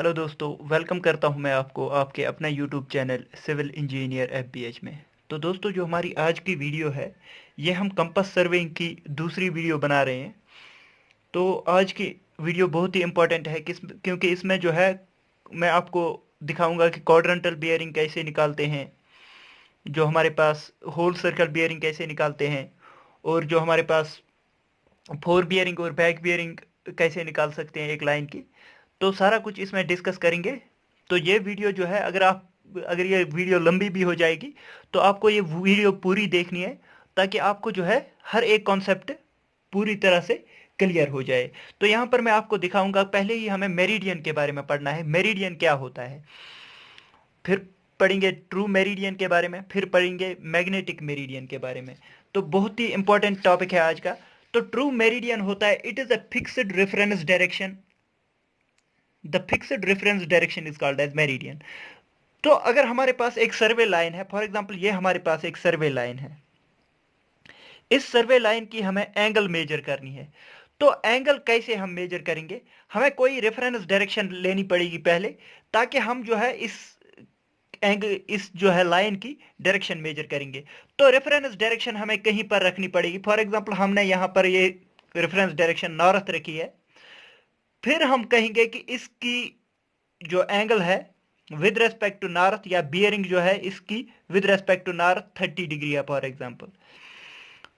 Hello दोस्तों, welcome करता हूं मैं आपको आपके अपना यूट्यूब चैनल सिविल इंजीनियर एफबीएच में। तो दोस्तों, जो हमारी आज की वीडियो है, ये हम कंपास सर्वेइंग की दूसरी वीडियो बना रहे हैं। तो आज की वीडियो बहुत ही इम्पोर्टेंट है क्योंकि इसमें जो है मैं आपको दिखाऊंगा कि क्वाड्रेंटल बियरिंग कैसे निकालते हैं, जो हमारे पास होल सर्कल बियरिंग कैसे निकालते हैं, और जो हमारे पास फोर बियरिंग और बैक बियरिंग कैसे निकाल सकते हैं एक लाइन की। तो सारा कुछ इसमें डिस्कस करेंगे। तो ये वीडियो जो है, अगर ये वीडियो लंबी भी हो जाएगी तो आपको ये वीडियो पूरी देखनी है, ताकि आपको जो है हर एक कॉन्सेप्ट पूरी तरह से क्लियर हो जाए। तो यहाँ पर मैं आपको दिखाऊंगा। पहले ही हमें मेरिडियन के बारे में पढ़ना है, मेरिडियन क्या होता है, फिर पढ़ेंगे ट्रू मेरिडियन के बारे में, फिर पढ़ेंगे मैग्नेटिक मेरिडियन के बारे में। तो बहुत ही इंपॉर्टेंट टॉपिक है आज का। तो ट्रू मेरिडियन होता है, it is a fixed reference direction. The fixed reference direction is called as meridian. तो अगर हमारे पास एक सर्वे लाइन है, फॉर एग्जांपल ये हमारे पास एक सर्वे लाइन है, इस सर्वे लाइन की हमें एंगल मेजर करनी है। तो एंगल कैसे हम मेजर करेंगे? हमें कोई रेफरेंस डायरेक्शन लेनी पड़ेगी पहले, ताकि हम जो है इस जो है लाइन की डायरेक्शन मेजर करेंगे। तो रेफरेंस डायरेक्शन हमें कहीं पर रखनी पड़ेगी। फॉर एग्जांपल हमने यहाँ पर ये रेफरेंस डायरेक्शन नॉर्थ रखी है। फिर हम कहेंगे कि इसकी जो एंगल है विद रेस्पेक्ट टू नॉर्थ, या बियरिंग जो है इसकी with respect to north 30 degree है फॉर एग्जांपल।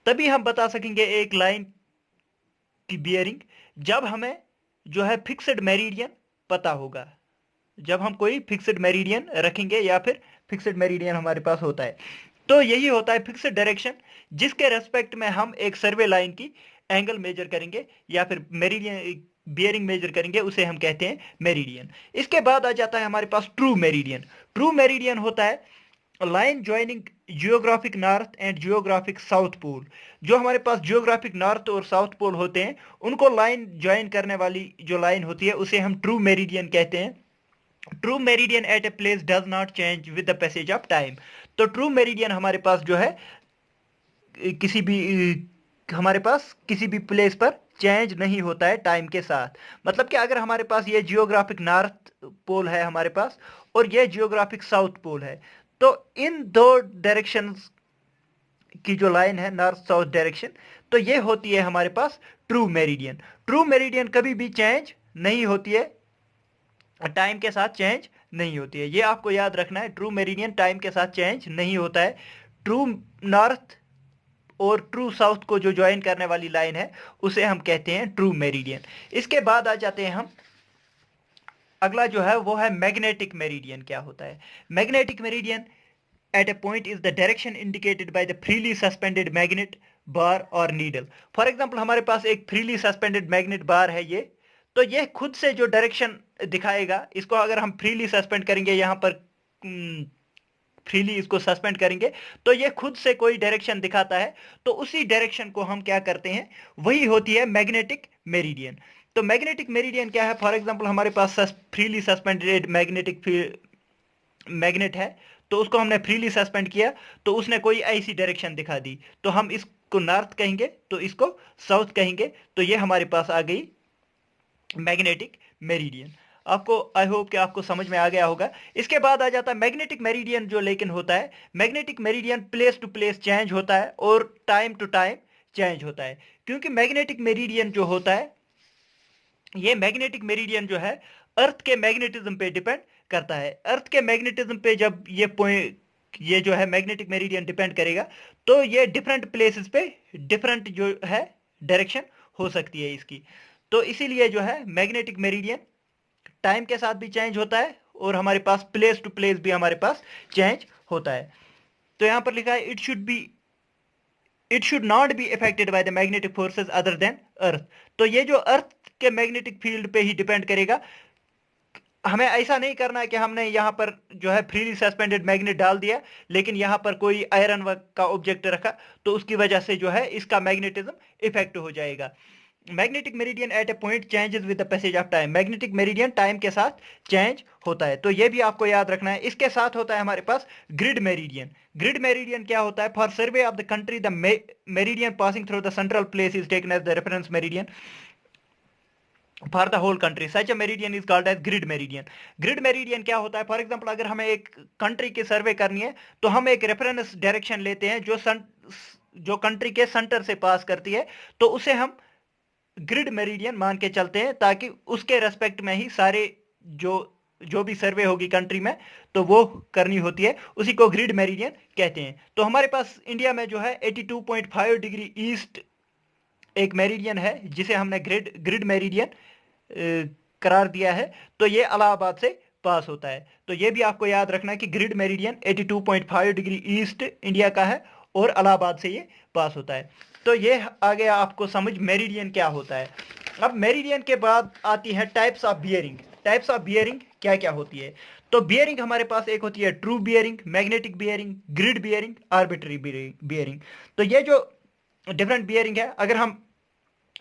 तभी हम बता सकेंगे एक लाइन की बियरिंग, जब हमें जो है फिक्स्ड मेरिडियन पता होगा, जब हम कोई फिक्स्ड मेरिडियन रखेंगे या फिर फिक्स्ड मेरिडियन हमारे पास होता है। तो यही होता है फिक्स्ड डायरेक्शन, जिसके रेस्पेक्ट में हम एक सर्वे लाइन की एंगल मेजर करेंगे या फिर मेरिडियन बियरिंग मेजर करेंगे, उसे हम कहते हैं मेरिडियन। इसके बाद आ जाता है हमारे पास ट्रू मेरिडियन। ट्रू मेरिडियन होता है line joining geographic north and geographic south pole. जो हमारे पास जियोग्राफिक नॉर्थ और साउथ पोल होते हैं, उनको लाइन ज्वाइन करने वाली जो लाइन होती है उसे हम ट्रू मेरिडियन कहते हैं। True meridian at a place does not change with the passage of time. तो ट्रू मेरिडियन हमारे पास जो है किसी भी हमारे पास किसी भी प्लेस पर चेंज नहीं होता है टाइम के साथ। मतलब कि अगर हमारे पास ये जियोग्राफिक नॉर्थ पोल है हमारे पास, और ये जियोग्राफिक साउथ पोल है, तो इन दो डायरेक्शंस की जो लाइन है नॉर्थ साउथ डायरेक्शन, तो ये होती है हमारे पास ट्रू मेरिडियन। ट्रू मेरिडियन कभी भी चेंज नहीं होती है, टाइम के साथ चेंज नहीं होती है। ये आपको याद रखना है, ट्रू मेरिडियन टाइम के साथ चेंज नहीं होता है। ट्रू नॉर्थ और ट्रू साउथ को जो ज्वाइन करने वाली लाइन है उसे हम कहते हैं ट्रू मेरिडियन। इसके बाद आ जाते हैं हम, अगला जो है वो है मैग्नेटिक मेरिडियन। क्या होता है magnetic meridian? At a point is the direction indicated by the freely suspended magnet bar और नीडल। फॉर एग्जांपल हमारे पास एक फ्रीली सस्पेंडेड मैग्नेट बार है ये, तो ये खुद से जो डायरेक्शन दिखाएगा, इसको अगर हम फ्रीली सस्पेंड करेंगे, यहाँ पर फ्रीली इसको सस्पेंड करेंगे, तो ये खुद से कोई डायरेक्शन दिखाता है। तो उसी डायरेक्शन को हम क्या करते हैं, वही होती है मैग्नेटिक मेरिडियन। तो मैग्नेटिक मेरिडियन क्या है? फॉर एग्जांपल हमारे पास फ्रीली सस्पेंडेड मैग्नेट है, तो उसको हमने फ्रीली सस्पेंड किया, तो उसने कोई ऐसी डायरेक्शन दिखा दी, तो हम इसको नॉर्थ कहेंगे, तो इसको साउथ कहेंगे। तो ये हमारे पास आ गई मैग्नेटिक मेरिडियन। आपको आई होप कि आपको समझ में आ गया होगा। इसके बाद आ जाता है मैग्नेटिक मेरिडियन, जो लेकिन होता है magnetic meridian place to place change होता है और टाइम टू टाइम चेंज होता है। क्योंकि मैग्नेटिक मेरिडियन जो होता है, ये मैग्नेटिक मेरिडियन जो है अर्थ के मैग्नेटिज्म पे डिपेंड करता है। अर्थ के मैग्नेटिज्म पे जब ये जो है मैग्नेटिक मेरिडियन डिपेंड करेगा, तो ये डिफरेंट प्लेसेस पे डिफरेंट जो है डायरेक्शन हो सकती है इसकी। तो इसीलिए जो है मैग्नेटिक मेरिडियन टाइम के साथ भी चेंज होता है, और हमारे पास प्लेस टू प्लेस भी हमारे पास चेंज होता है। तो यहां पर लिखा है it should not be affected by the magnetic forces other than earth. तो ये जो अर्थ के मैग्नेटिक फील्ड पे ही डिपेंड करेगा। हमें ऐसा नहीं करना है कि हमने यहाँ पर जो है फ्रीली सस्पेंडेड मैग्नेट डाल दिया, लेकिन यहाँ पर कोई आयरन का ऑब्जेक्ट रखा, तो उसकी वजह से जो है इसका मैग्नेटिज्म इफेक्ट हो जाएगा। Magnetic meridian at a point changes with the passage of time. Magnetic meridian time के साथ चेंज होता है, तो ये भी आपको याद रखना है। इसके साथ होता है हमारे पास ग्रिड मेरिडियन। ग्रिड मेरिडियन क्या होता है? For survey of the country the meridian passing through the central place is taken as the reference meridian. For the whole country such a meridian is called as grid meridian. Grid meridian क्या होता है? For example अगर हमें एक country की सर्वे करनी है तो हम एक रेफरेंस डायरेक्शन लेते हैं जो कंट्री के सेंटर से पास करती है, तो उसे हम ग्रिड मेरिडियन मान के चलते हैं, ताकि उसके रेस्पेक्ट में ही सारे जो जो भी सर्वे होगी कंट्री में तो वो करनी होती है, उसी को ग्रिड मेरिडियन कहते हैं। तो हमारे पास इंडिया में जो है 82.5 डिग्री ईस्ट एक मेरिडियन है जिसे हमने ग्रिड ग्रिड मेरिडियन करार दिया है। तो ये इलाहाबाद से पास होता है। तो ये भी आपको याद रखना है कि grid meridian 82.5 degree east India का है और इलाहाबाद से ये पास होता है। तो ये आ गया आपको समझ मेरिडियन क्या होता है। अब मेरिडियन के बाद आती है types of bearing. Types of bearing क्या क्या होती है? तो बियरिंग हमारे पास एक होती है true bearing, magnetic bearing, grid bearing, arbitrary bearing. तो ये जो डिफरेंट बियरिंग है, अगर हम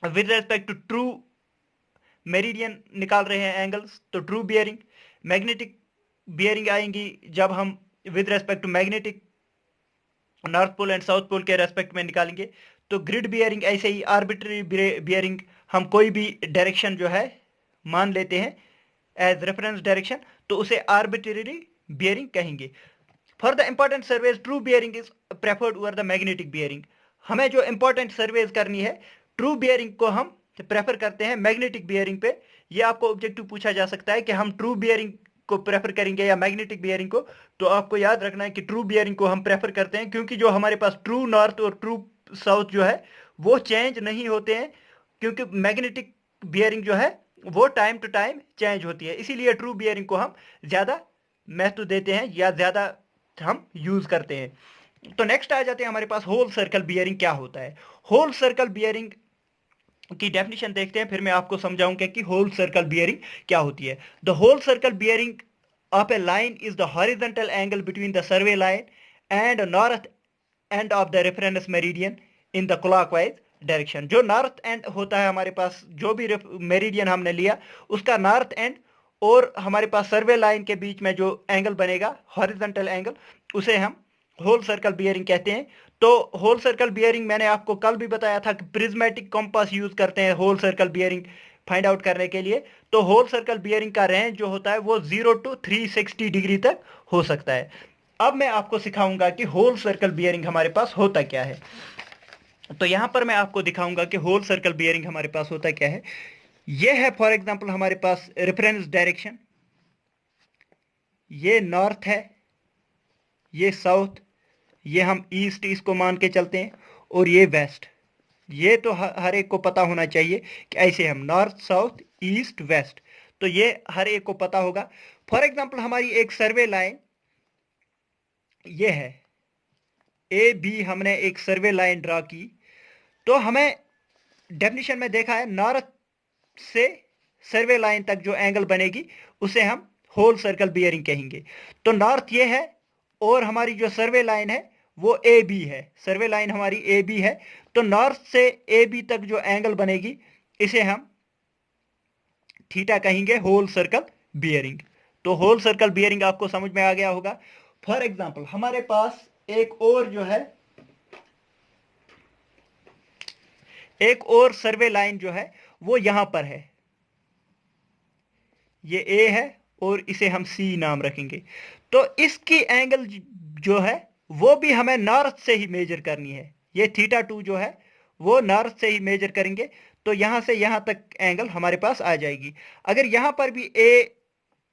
with respect to true meridian निकाल रहे हैं एंगल्स तो ट्रू बियरिंग, मैग्नेटिक बियरिंग आएंगी जब हम with respect to magnetic north pole and south pole के रेस्पेक्ट में निकालेंगे तो ग्रिड बियरिंग। ऐसे ही आर्बिट्री बियरिंग, हम कोई भी डायरेक्शन जो है मान लेते हैं एज रेफरेंस डायरेक्शन तो उसे आर्बिट्री बियरिंग कहेंगे। For the important surveys true bearing is preferred over the magnetic bearing. हमें जो इंपॉर्टेंट सर्वेज करनी है ट्रू बियरिंग को हम प्रेफर करते हैं मैग्नेटिक बियरिंग पे। ये आपको ऑब्जेक्टिव पूछा जा सकता है कि हम ट्रू बियरिंग को प्रेफर करेंगे या मैग्नेटिक बियरिंग को। तो आपको याद रखना है कि ट्रू बियरिंग को हम प्रेफर करते हैं, क्योंकि जो हमारे पास ट्रू नॉर्थ और ट्रू साउथ जो है वो चेंज नहीं होते हैं, क्योंकि मैग्नेटिक बियरिंग जो है वो टाइम टू टाइम चेंज होती है। इसीलिए ट्रू बियरिंग को हम ज्यादा महत्व देते हैं या ज्यादा हम यूज करते हैं। तो नेक्स्ट आ जाते हैं हमारे पास होल सर्कल बियरिंग क्या होता है। होल सर्कल बियरिंग की डेफिनेशन देखते हैं, फिर मैं आपको समझाऊंगा कि होल सर्कल बियरिंग क्या होती है। The whole circle bearing of a line is the horizontal angle between the survey line and north end of the reference meridian in the clockwise direction. जो नॉर्थ एंड होता है हमारे पास, जो भी मेरिडियन हमने लिया उसका नॉर्थ एंड और हमारे पास सर्वे लाइन के बीच में जो एंगल बनेगा हॉरिजॉन्टल एंगल, उसे हम होल सर्कल बियरिंग कहते हैं। तो होल सर्कल बियरिंग मैंने आपको कल भी बताया था कि प्रिज्मेटिक कंपास यूज करते हैं whole circle bearing find out करने के लिए। तो होल सर्कल बियरिंग का रेंज जो होता है वो 0 to 360 डिग्री तक हो सकता है। अब मैं आपको सिखाऊंगा कि होल सर्कल बियरिंग हमारे पास होता क्या है। तो यहां पर मैं आपको दिखाऊंगा कि होल सर्कल बियरिंग हमारे पास होता क्या है। यह है फॉर एग्जांपल हमारे पास रेफरेंस डायरेक्शन, ये नॉर्थ है, ये साउथ, ये हम ईस्ट इसको मान के चलते हैं, और ये वेस्ट। ये तो हर एक को पता होना चाहिए कि ऐसे हम नॉर्थ साउथ ईस्ट वेस्ट, तो ये हर एक को पता होगा। फॉर एग्जांपल हमारी एक सर्वे लाइन ये है ए बी, हमने एक सर्वे लाइन ड्रा की। तो हमें डेफिनेशन में देखा है नॉर्थ से सर्वे लाइन तक जो एंगल बनेगी उसे हम होल सर्कल बियरिंग कहेंगे। तो नॉर्थ ये है और हमारी जो सर्वे लाइन है वो ए बी है, सर्वे लाइन हमारी ए बी है। तो नॉर्थ से ए बी तक जो एंगल बनेगी इसे हम थीटा कहेंगे, होल सर्कल बियरिंग। तो होल सर्कल बियरिंग आपको समझ में आ गया होगा। फॉर एग्जांपल हमारे पास एक और जो है एक और सर्वे लाइन जो है वो यहां पर है, ये ए है और इसे हम सी नाम रखेंगे। तो इसकी एंगल जो है वो भी हमें नॉर्थ से ही मेजर करनी है। ये थीटा 2 जो है वो नॉर्थ से ही मेजर करेंगे, तो यहां से यहां तक एंगल हमारे पास आ जाएगी। अगर यहां पर भी ए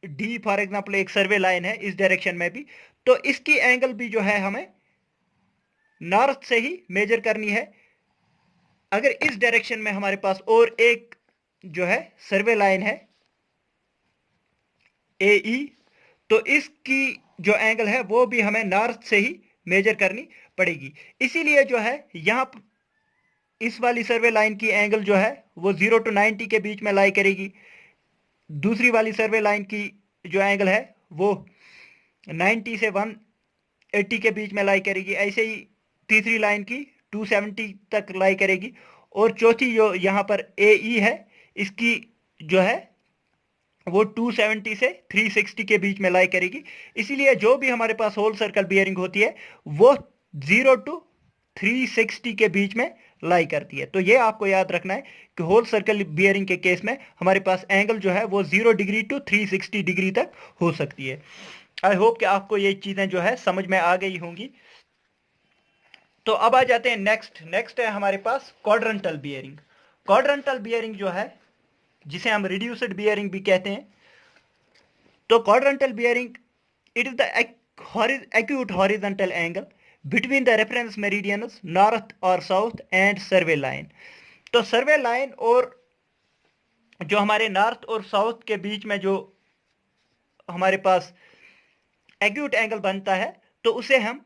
डी फॉर एग्जांपल एक सर्वे लाइन है इस डायरेक्शन में भी, तो इसकी एंगल भी जो है हमें नॉर्थ से ही मेजर करनी है। अगर इस डायरेक्शन में हमारे पास और एक जो है सर्वे लाइन है ए ई, तो इसकी जो एंगल है वो भी हमें नॉर्थ से ही मेजर करनी पड़ेगी। इसीलिए जो है यहां इस वाली सर्वे लाइन की एंगल जो है वो 0 to 90 के बीच में लाई करेगी। दूसरी वाली सर्वे लाइन की जो एंगल है वो 90 से 180 के बीच में लाई करेगी। ऐसे ही तीसरी लाइन की 270 तक लाई करेगी, और चौथी जो यहाँ पर ए ई है इसकी जो है वो 270 से 360 के बीच में लाई करेगी। इसीलिए जो भी हमारे पास होल सर्कल बियरिंग होती है वो 0 to 360 के बीच में लाई करती है। तो ये आपको याद रखना है कि होल सर्कल बियरिंग के केस में हमारे पास एंगल जो है वो 0 डिग्री टू 360 डिग्री तक हो सकती है। आई होप कि आपको ये चीजें जो है समझ में आ गई होंगी। तो अब आ जाते हैं नेक्स्ट है हमारे पास क्वाड्रेंटल बियरिंग। क्वाड्रेंटल बियरिंग जो है, जिसे हम रिड्यूस्ड बियरिंग भी कहते हैं, तो quadrantal bearing it is the acute horizontal angle between the reference meridians north or south and survey line। तो सर्वे लाइन और जो हमारे नॉर्थ और साउथ के बीच में जो हमारे पास एक्यूट एंगल बनता है, तो उसे हम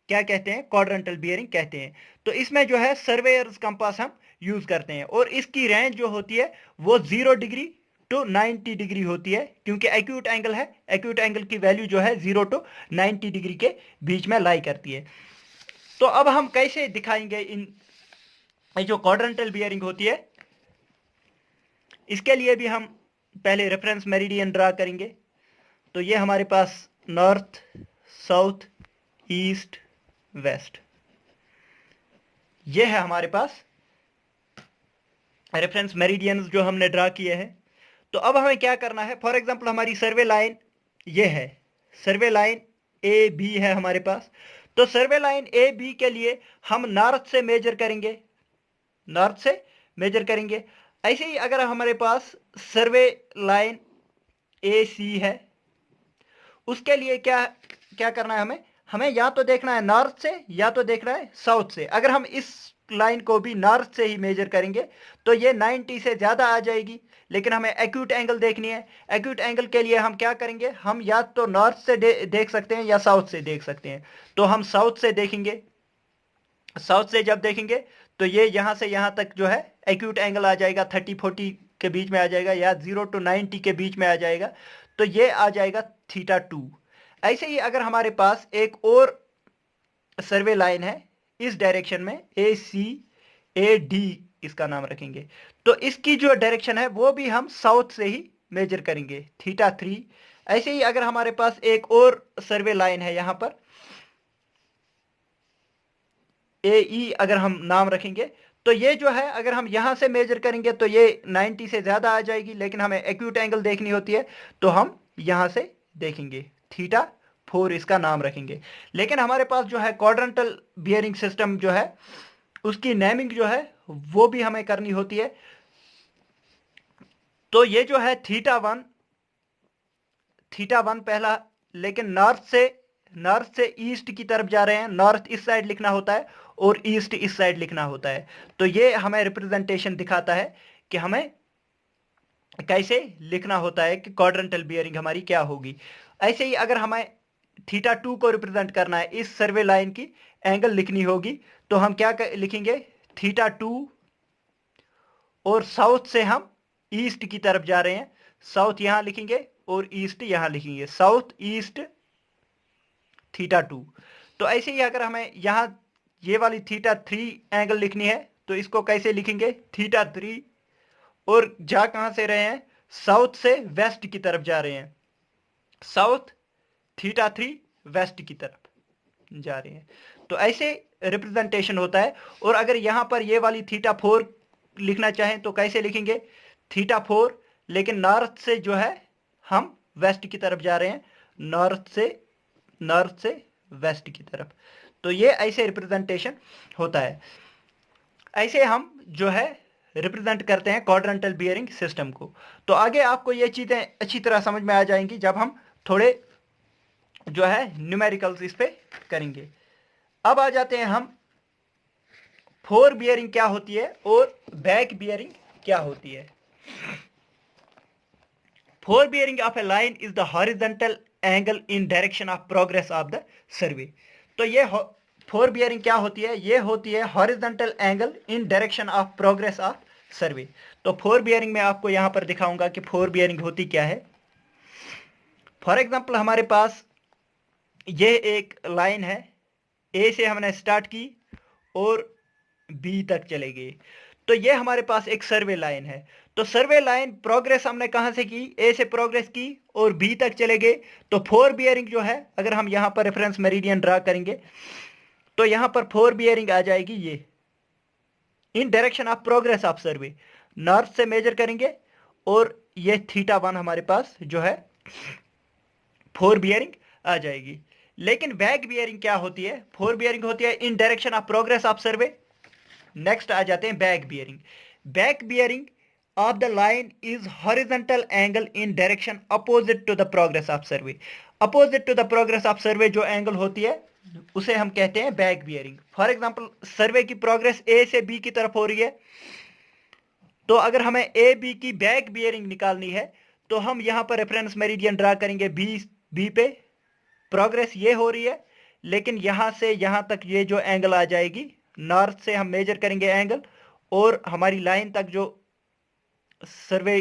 क्या कहते हैं, क्वाड्रेंटल बियरिंग कहते हैं। तो इसमें जो है सर्वेयर्स कंपास हम यूज करते हैं और इसकी रेंज जो होती है वो 0 डिग्री टू 90 डिग्री होती है, क्योंकि एक्यूट एंगल है, एक्यूट एंगल की वैल्यू जो है 0 टू 90 डिग्री के बीच में लाई करती है। तो अब हम कैसे दिखाएंगे इन जो क्वाड्रेंटल बियरिंग होती है, इसके लिए भी हम पहले रेफरेंस मेरिडियन ड्रा करेंगे। तो ये हमारे पास नॉर्थ, साउथ, ईस्ट, वेस्ट, ये है हमारे पास रेफरेंस मेरिडियंस जो हमने ड्रा किए हैं। तो अब हमें क्या करना है, फॉर एग्जांपल हमारी सर्वे लाइन ये है, सर्वे लाइन ए बी है हमारे पास। तो सर्वे लाइन ए बी के लिए हम नॉर्थ से मेजर करेंगे, नॉर्थ से मेजर करेंगे। ऐसे ही अगर हमारे पास सर्वे लाइन ए सी है, उसके लिए क्या क्या करना है, हमें हमें या तो देखना है नॉर्थ से या तो देखना है साउथ से। अगर हम इस लाइन को भी नॉर्थ से ही मेजर करेंगे तो ये 90 से ज़्यादा आ जाएगी, लेकिन हमें एक्यूट एंगल देखनी है। एक्यूट एंगल के लिए हम क्या करेंगे, हम या तो नॉर्थ से देख सकते हैं या साउथ से देख सकते हैं। तो हम साउथ से देखेंगे, साउथ से जब देखेंगे तो ये यहाँ से यहाँ तक जो है एक्यूट एंगल आ जाएगा, 30-40 के बीच में आ जाएगा या 0 टू 90 के बीच में आ जाएगा। तो ये आ जाएगा θ2। ऐसे ही अगर हमारे पास एक और सर्वे लाइन है इस डायरेक्शन में, ए सी ए डी इसका नाम रखेंगे, तो इसकी जो डायरेक्शन है वो भी हम साउथ से ही मेजर करेंगे, θ3। ऐसे ही अगर हमारे पास एक और सर्वे लाइन है यहाँ पर ए ई अगर हम नाम रखेंगे, तो ये जो है अगर हम यहां से मेजर करेंगे तो ये 90 से ज्यादा आ जाएगी, लेकिन हमें एक्यूट एंगल देखनी होती है तो हम यहां से देखेंगे, θ4 इसका नाम रखेंगे। लेकिन हमारे पास जो है क्वाड्रेंटल बियरिंग सिस्टम जो है उसकी नेमिंग जो है वो भी हमें करनी होती है। तो ये जो है θ1 पहला, लेकिन नॉर्थ से ईस्ट की तरफ जा रहे हैं, नॉर्थ इस साइड लिखना होता है और ईस्ट इस साइड लिखना होता है। तो ये हमें रिप्रेजेंटेशन दिखाता है कि हमें कैसे लिखना होता है कि क्वाड्रेंटल बियरिंग हमारी क्या होगी। ऐसे ही अगर हमें θ2 को रिप्रेजेंट करना है, इस सर्वे लाइन की एंगल लिखनी होगी, तो हम क्या लिखेंगे, θ2 और साउथ से हम ईस्ट की तरफ जा रहे हैं, साउथ यहां लिखेंगे और ईस्ट यहां लिखेंगे, साउथ ईस्ट θ2। तो ऐसे ही अगर हमें यहां ये वाली θ3 एंगल लिखनी है तो इसको कैसे लिखेंगे, θ3 और जा कहां से रहे हैं, साउथ से वेस्ट की तरफ जा रहे हैं, साउथ θ3 वेस्ट की तरफ जा रहे हैं। तो ऐसे रिप्रेजेंटेशन होता है। और अगर यहां पर ये वाली θ4 लिखना चाहें तो कैसे लिखेंगे, θ4 लेकिन नॉर्थ से जो है हम वेस्ट की तरफ जा रहे हैं, नॉर्थ से वेस्ट की तरफ। तो ये ऐसे रिप्रेजेंटेशन होता है। ऐसे हम जो है रिप्रेजेंट करते हैं क्वाड्रेंटल बियरिंग सिस्टम को। तो आगे आपको ये चीजें अच्छी तरह समझ में आ जाएंगी जब हम थोड़े जो है न्यूमेरिकल्स इस पे करेंगे। अब आ जाते हैं हम फोर बियरिंग क्या होती है और बैक बियरिंग क्या होती है। Four bearing of a line is the horizontal angle in direction of progress of the survey. तो ये फोर बियरिंग क्या होती है, ये होती है horizontal angle in direction of progress of सर्वे। तो फोर बियरिंग में आपको यहां पर दिखाऊंगा कि फोर बियरिंग होती क्या है। फॉर एग्जांपल हमारे पास ये एक लाइन है, ए से हमने स्टार्ट की और बी तक चले गए, तो ये हमारे पास एक सर्वे लाइन है। तो सर्वे लाइन प्रोग्रेस हमने कहां से की, ए से प्रोग्रेस की और बी तक चले गए। तो फोर बियरिंग जो है, अगर हम यहां पर रेफरेंस मेरिडियन ड्रा करेंगे तो यहां पर फोर बियरिंग आ जाएगी, इन direction of progress of survey, north से मेजर करेंगे और ये θ1 हमारे पास जो है 4 बियरिंग आ जाएगी। लेकिन बैक बियरिंग क्या होती है? 4 बियरिंग होती है in direction of progress of survey. Next आ जाते हैं back bearing. Back bearing of the line is horizontal angle in direction opposite to the progress of survey. Opposite to the progress of survey जो angle होती है उसे हम कहते हैं back bearing. For example survey की प्रोग्रेस ए से B की तरफ हो रही है, तो अगर हमें ए बी की बैक बियरिंग निकालनी है तो हम यहां पर रेफरेंस मेरिडियन ड्रा करेंगे बी पे। प्रोग्रेस ये हो रही है, लेकिन यहां से यहां तक ये जो एंगल आ जाएगी, नॉर्थ से हम मेजर करेंगे एंगल और हमारी लाइन तक जो सर्वे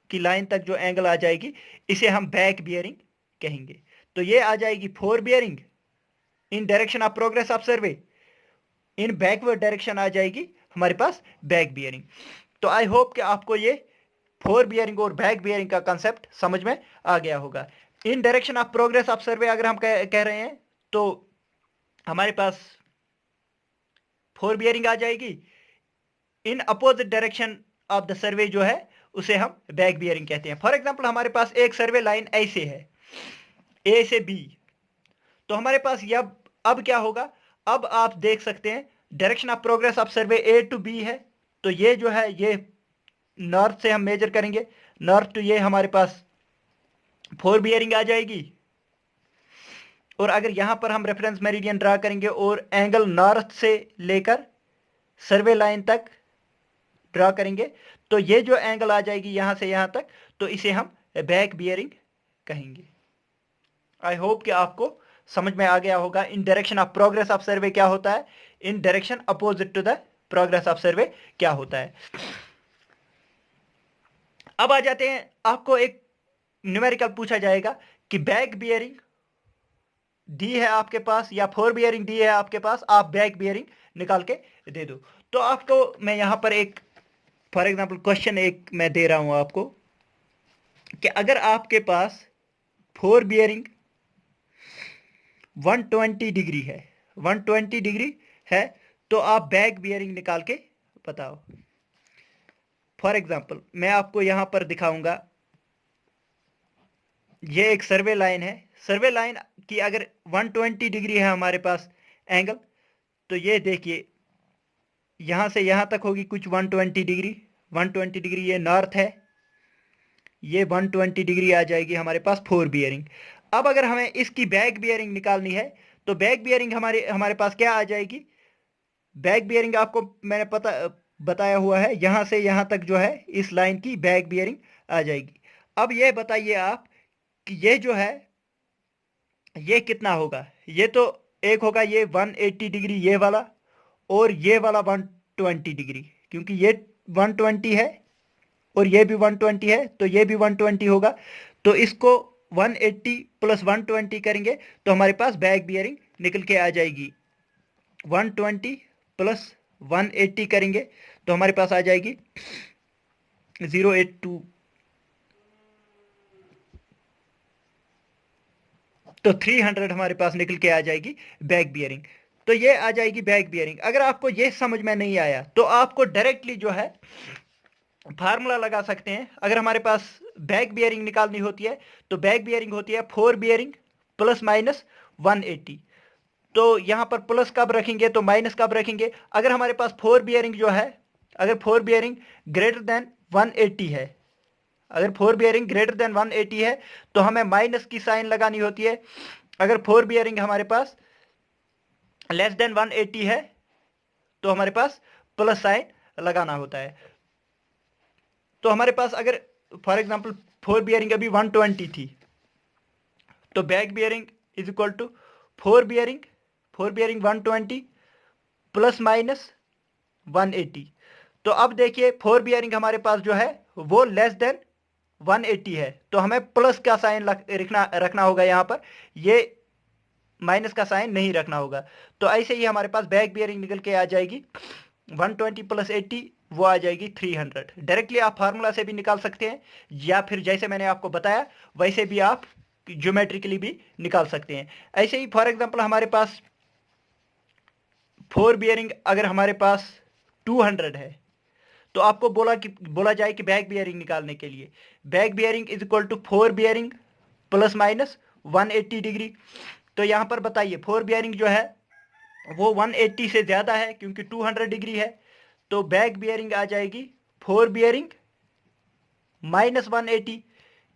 की लाइन तक जो एंगल आ जाएगी इसे हम बैक बियरिंग कहेंगे। तो ये आ जाएगी 4 bearing in direction of progress of survey, in backward direction आ जाएगी हमारे पास बैक बियरिंग। तो आई होप कि आपको ये 4 बियरिंग और बैक बियरिंग का कंसेप्ट समझ में आ गया होगा। In direction of progress of सर्वे अगर हम कह रहे हैं तो हमारे पास 4 बियरिंग आ जाएगी। In opposite direction of the survey जो है उसे हम बैक बियरिंग कहते हैं। फॉर एग्जांपल हमारे पास एक सर्वे लाइन ऐसे है, ए से बी, तो हमारे पास अब क्या होगा? अब आप देख सकते हैं direction of progress of survey A to B है, तो ये जो है ये नॉर्थ से हम मेजर करेंगे, नॉर्थ टू ये हमारे पास 4 बियरिंग आ जाएगी। और अगर यहां पर हम रेफरेंस मेरिडियन ड्रा करेंगे और एंगल नॉर्थ से लेकर सर्वे लाइन तक ड्रा करेंगे तो ये जो एंगल आ जाएगी यहां से यहां तक, तो इसे हम बैक बियरिंग कहेंगे। आई होप कि आपको समझ में आ गया होगा in direction of progress of survey क्या होता है, in direction opposite to the progress of survey क्या होता है। अब आ जाते हैं, आपको एक न्यूमेरिकल पूछा जाएगा कि बैक बियरिंग दी है आपके पास या 4 बियरिंग दी है आपके पास, आप बैक बियरिंग निकाल के दे दो। तो आपको मैं यहां पर एक फॉर एग्जांपल क्वेश्चन एक मैं दे रहा हूं आपको कि अगर आपके पास 4 बियरिंग 120 डिग्री है, 120 डिग्री है, तो आप बैक बियरिंग निकाल के बताओ। फॉर एग्जांपल मैं आपको यहां पर दिखाऊंगा, ये एक सर्वे लाइन है, सर्वे लाइन की अगर 120 डिग्री है हमारे पास एंगल, तो ये देखिए यहां से यहां तक होगी कुछ 120 डिग्री, 120 डिग्री ये नॉर्थ है, ये 120 डिग्री आ जाएगी हमारे पास 4 बियरिंग। अब अगर हमें इसकी बैक बियरिंग निकालनी है तो बैक बियरिंग हमारे पास क्या आ जाएगी? बैक बियरिंग आपको मैंने बताया हुआ है, यहां से यहां तक जो है इस लाइन की बैक बियरिंग आ जाएगी। अब ये बताइए आप कि ये जो है ये कितना होगा? ये तो एक होगा ये 180 डिग्री ये वाला, और ये वाला 120 डिग्री, क्योंकि ये 120 है और ये भी 120 है तो ये भी 120 होगा। तो इसको 180 प्लस 120 करेंगे तो हमारे पास बैक बियरिंग निकल के आ जाएगी। 120 प्लस 180 करेंगे तो हमारे पास आ जाएगी 082, तो 300 हमारे पास निकल के आ जाएगी बैक बियरिंग। तो ये आ जाएगी बैक बियरिंग। अगर आपको ये समझ में नहीं आया तो आपको डायरेक्टली जो है फार्मूला लगा सकते हैं। अगर हमारे पास बैक बियरिंग निकालनी होती है तो बैक बियरिंग होती है 4 बियरिंग प्लस माइनस 180। तो यहां पर प्लस कब रखेंगे तो माइनस कब रखेंगे? अगर हमारे पास 4 बियरिंग जो है, अगर 4 बियरिंग ग्रेटर देन 180 है, अगर 4 बियरिंग ग्रेटर देन 180 है तो हमें माइनस की साइन लगानी होती है। अगर 4 बियरिंग हमारे पास लेस देन 180 है तो हमारे पास प्लस साइन लगाना होता है। तो हमारे पास अगर फॉर एग्जांपल 4 बियरिंग अभी 120 थी, तो back bearing is equal to 4 bearing 120 plus minus 180। तो अब देखिए 4 बियरिंग हमारे पास जो है वो लेस देन 180 है, तो हमें प्लस का साइन रखना होगा यहाँ पर, ये माइनस का साइन नहीं रखना होगा। तो ऐसे ही हमारे पास बैक बियरिंग निकल के आ जाएगी 120 प्लस 80, वो आ जाएगी 300। डायरेक्टली आप फार्मूला से भी निकाल सकते हैं, या फिर जैसे मैंने आपको बताया वैसे भी आप ज्योमेट्रिकली भी निकाल सकते हैं। ऐसे ही फॉर एग्जांपल हमारे पास 4 बियरिंग अगर हमारे पास 200 है, तो आपको बोला जाए कि बैक बियरिंग निकालने के लिए back bearing is equal to 4 bearing plus minus 180 degree. तो यहाँ पर बताइए 4 बियरिंग जो है वो 180 से ज़्यादा है क्योंकि 200 डिग्री है, तो बैक बियरिंग आ जाएगी 4 बियरिंग माइनस 180,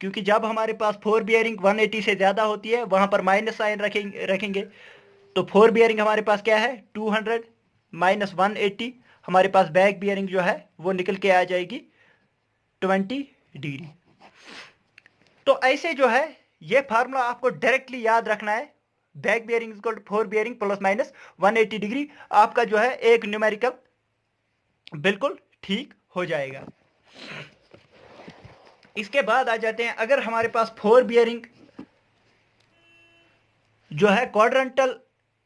क्योंकि जब हमारे पास 4 बियरिंग 180 से ज़्यादा होती है वहाँ पर माइनस साइन रखेंगे। तो 4 बियरिंग हमारे पास क्या है 200 माइनस 180, हमारे पास बैक बियरिंग जो है वो निकल के आ जाएगी 20 डिग्री। तो ऐसे जो है ये फार्मूला आपको डायरेक्टली याद रखना है, back bearing equal to 4 bearing plus minus 180 degree, आपका जो है एक न्यूमेरिकल बिल्कुल ठीक हो जाएगा। इसके बाद आ जाते हैं, अगर हमारे पास 4 बियरिंग जो है क्वाड्रेंटल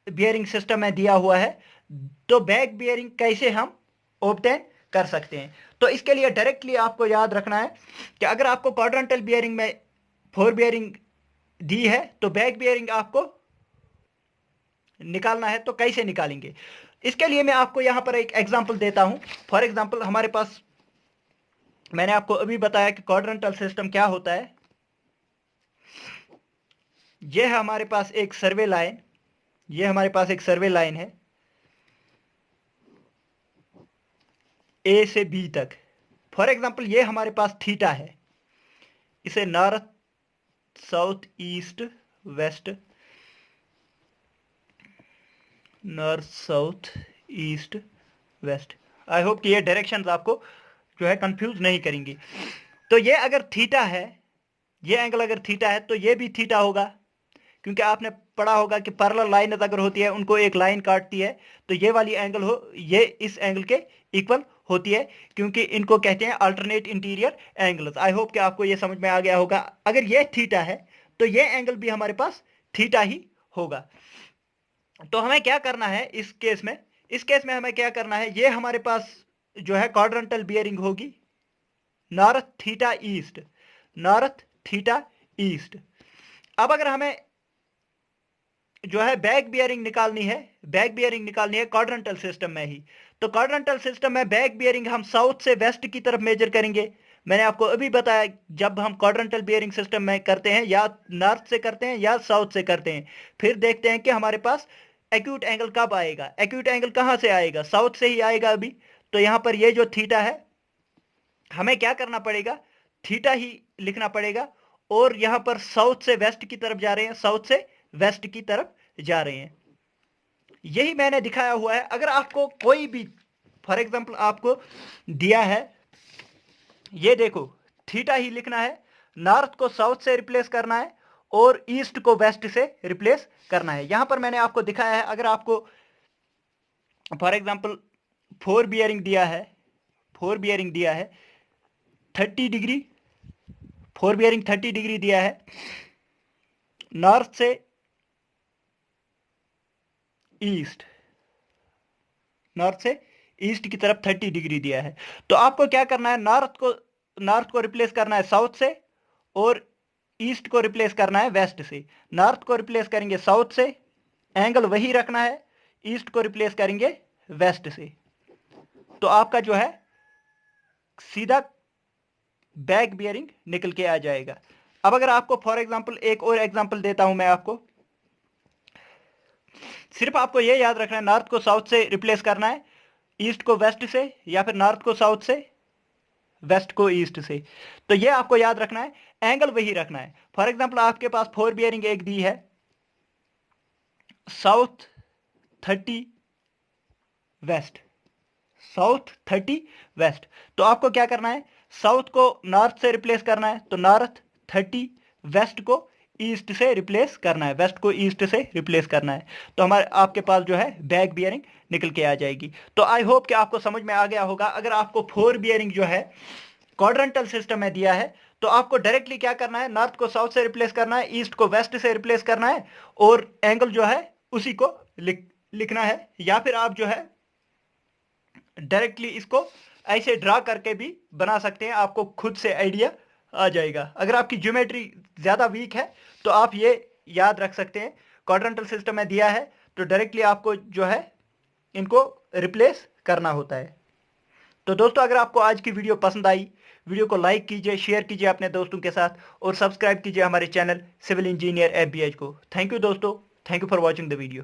बियरिंग सिस्टम में दिया हुआ है, तो बैक बियरिंग कैसे हम ऑब्टेन कर सकते हैं। तो इसके लिए डायरेक्टली आपको याद रखना है कि अगर आपको क्वाड्रेंटल बियरिंग में 4 बियरिंग दी है तो बैक बियरिंग आपको निकालना है, तो कैसे निकालेंगे। इसके लिए मैं आपको यहां पर एक एग्जांपल देता हूं। फॉर एग्जांपल हमारे पास, मैंने आपको अभी बताया कि क्वाड्रेंटल सिस्टम क्या होता है। यह है हमारे पास एक सर्वे लाइन, यह हमारे पास एक सर्वे लाइन है ए से बी तक। फॉर एग्जांपल ये हमारे पास थीटा है, इसे north south east west, north south east west. I hope कि ये डायरेक्शंस आपको जो है कंफ्यूज नहीं करेंगी। तो ये अगर थीटा है, ये एंगल अगर थीटा है तो ये भी थीटा होगा, क्योंकि आपने पढ़ा होगा कि पैरेलल लाइन अगर होती है उनको एक लाइन काटती है, तो ये वाली एंगल ये इस एंगल के इक्वल होती है, क्योंकि इनको कहते हैं alternate interior angles. I hope कि आपको ये समझ में आ गया होगा। अगर ये थीटा है तो ये एंगल भी हमारे पास थीटा ही होगा। तो हमें क्या करना है इस केस में, हमें क्या करना है, ये हमारे पास जो है क्वाड्रेंटल बियरिंग होगी north theta east, north theta east. अब अगर हमें जो है बैक बियरिंग निकालनी है, क्वाड्रेंटल सिस्टम में ही, तो क्वाड्रेंटल सिस्टम में बैक बियरिंग हम साउथ से वेस्ट की तरफ मेजर करेंगे। मैंने आपको अभी बताया जब हम क्वाड्रेंटल बियरिंग सिस्टम में करते हैं या नॉर्थ से करते हैं या साउथ से करते हैं, फिर देखते हैं कि हमारे पास एक्यूट एंगल कब आएगा। एक्यूट एंगल कहां से आएगा, साउथ से ही आएगा अभी। तो यहां पर ये जो थीटा है हमें क्या करना पड़ेगा, थीटा ही लिखना पड़ेगा, और यहां पर साउथ से वेस्ट की तरफ जा रहे हैं, साउथ से वेस्ट की तरफ जा रहे हैं। यही मैंने दिखाया हुआ है। अगर आपको कोई भी फॉर एग्जांपल आपको दिया है, ये देखो थीटा ही लिखना है, नॉर्थ को साउथ से रिप्लेस करना है और ईस्ट को वेस्ट से रिप्लेस करना है। यहां पर मैंने आपको दिखाया है, अगर आपको फॉर एग्जांपल 4 बियरिंग दिया है, 30 डिग्री, 4 बियरिंग 30 डिग्री दिया है, नॉर्थ से ईस्ट, नॉर्थ से ईस्ट की तरफ 30 डिग्री दिया है। तो आपको क्या करना है, नॉर्थ को रिप्लेस करना है साउथ से और ईस्ट को रिप्लेस करना है वेस्ट से। नॉर्थ को रिप्लेस करेंगे साउथ से, एंगल वही रखना है, ईस्ट को रिप्लेस करेंगे वेस्ट से, तो आपका जो है सीधा बैक बियरिंग निकल के आ जाएगा। अब अगर आपको फॉर एग्जांपल एक और एग्जांपल देता हूं मैं आपको, सिर्फ आपको यह याद रखना है नॉर्थ को साउथ से रिप्लेस करना है, ईस्ट को वेस्ट से, या फिर नॉर्थ को साउथ से, वेस्ट को ईस्ट से। तो यह आपको याद रखना है, एंगल वही रखना है। फॉर एग्जांपल आपके पास 4 बियरिंग एक दी है साउथ 30 वेस्ट, साउथ 30 वेस्ट, तो आपको क्या करना है, साउथ को नॉर्थ से रिप्लेस करना है, तो नॉर्थ 30, वेस्ट को ईस्ट से रिप्लेस करना है, वेस्ट को ईस्ट से रिप्लेस करना है। तो हमारे आपके पास जो है बैक बियरिंग निकल के आ जाएगी। तो आई होप कि आपको समझ में आ गया होगा। अगर आपको 4 बियरिंग जो है क्वाड्रेंटल सिस्टम में दिया है, तो आपको डायरेक्टली क्या करना है, नॉर्थ को साउथ से रिप्लेस करना है, ईस्ट को वेस्ट से रिप्लेस करना है, और एंगल जो है उसी को लिखना है। या फिर आप जो है डायरेक्टली इसको ऐसे ड्रा करके भी बना सकते हैं, आपको खुद से आइडिया आ जाएगा। अगर आपकी ज्योमेट्री ज़्यादा वीक है तो आप ये याद रख सकते हैं, क्वाड्रेंटल सिस्टम में दिया है तो डायरेक्टली आपको जो है इनको रिप्लेस करना होता है। तो दोस्तों अगर आपको आज की वीडियो पसंद आई, वीडियो को लाइक कीजिए, शेयर कीजिए अपने दोस्तों के साथ और सब्सक्राइब कीजिए हमारे चैनल सिविल इंजीनियर एफबीएच को। थैंक यू दोस्तों, thank you for watching the video.